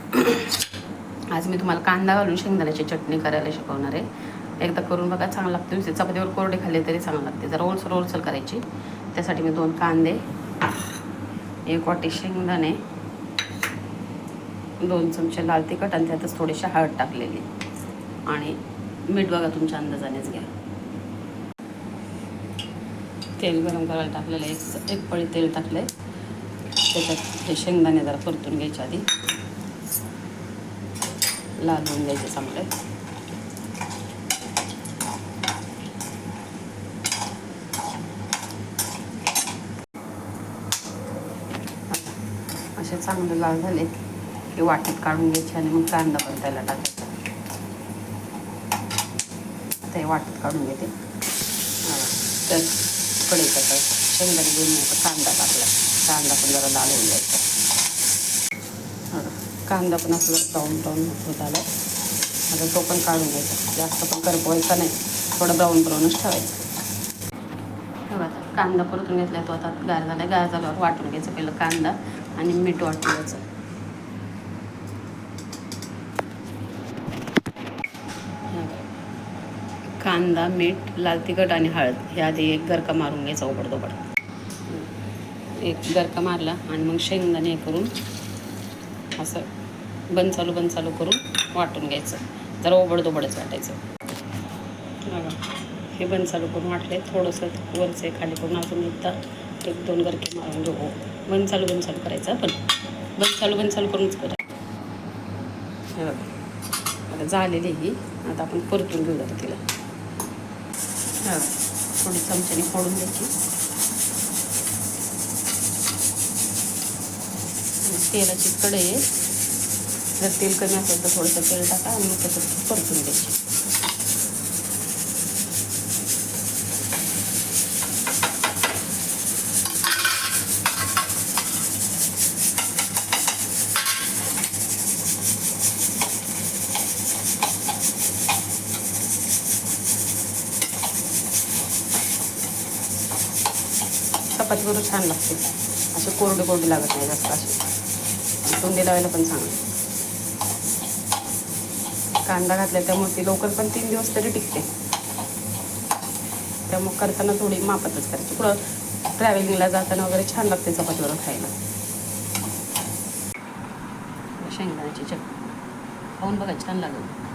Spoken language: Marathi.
आज मी तुम्हाला कांदा घालून शेंगदाण्याची चटणी करायला शिकवणार आहे. एकदा करून बघा, चांगलं लागतं. नुसते चपातीवर कोरडे खाल्ले तरी चांगलं लागते. जरा ओलसर ओलसर करायची. त्यासाठी मी 2 कांदे, 1 वाटी शेंगदाणे, 2 चमचे लाल तिखट आणि त्यातच थोडीशी हळद टाकलेली आणि मीठ बघा तुमच्या अंदाजानेच घ्या. तेल गरम करायला टाकलेलं आहे. एक पळी तेल टाकलं आहे. त्याच्यात हे शेंगदाणे जरा परतून घ्यायचे. आधी लाल होऊन द्यायचे चांगले. असे चांगले लाल झाले की वाटीत काढून घ्यायचे आणि मग कांदा पण त्याला टाकायचा. आता हे वाटीत काढून घेते. तर कढईत शेंगदाणे घेऊन कांदा टाकला. कांदा पण जरा लाल होऊन जायचा. कांदा पण असं ब्राऊन होत आला. आता तो पण काढून घ्यायचा. जास्त पण करपवायचा नाही, थोडं ब्राऊनच ठेवायचं. बघा कांदा परतून घेतला. तो आता गार झाला. गार झाल्यावर वाटून घ्यायचं. पहिलं कांदा आणि मीठ वाटून घ्यायचं. कांदा, मीठ, लाल तिखट आणि हळद हे आधी एक गरका मारून घ्यायचा. ओबडधोबड एक गरका मारला आणि मग शेंगदाणे करून असं बंद चालू करून वाटून घ्यायचं. जरा ओबडधोबडच वाटायचं. बघा हे बंद चालू करून वाटले. थोडंसं वरचे खाली करून अजून एकदा 1-2 गरके मारून घेऊ. बंद चालू करायचं. पण बंद चालू करूनच करायचं. हे बघा आता झालेली ही. आता आपण परतून घेऊया तिला. थोडी चमच्याने फोडून द्यायची. तेलाची कढई आहे. जर तेल कमी असेल तर थोडंसं तेल टाका आणि मग त्याच्यात परतून द्यायची. चपातीबरोबर छान लागते. असे कोरडे लागत नाही जास्त. असे तोंडी लावायला पण चांगलं. कांदा घातला त्यामुळे ती लवकर पण 3 दिवस तरी टिकते. त्यामुळे करताना थोडी मापातच करायची. पुढं ट्रॅव्हलिंगला जाताना वगैरे छान लागते चपातीबरोबर खायला. शेंगदाण्याची चटणी खाऊन बघा, छान लागेल.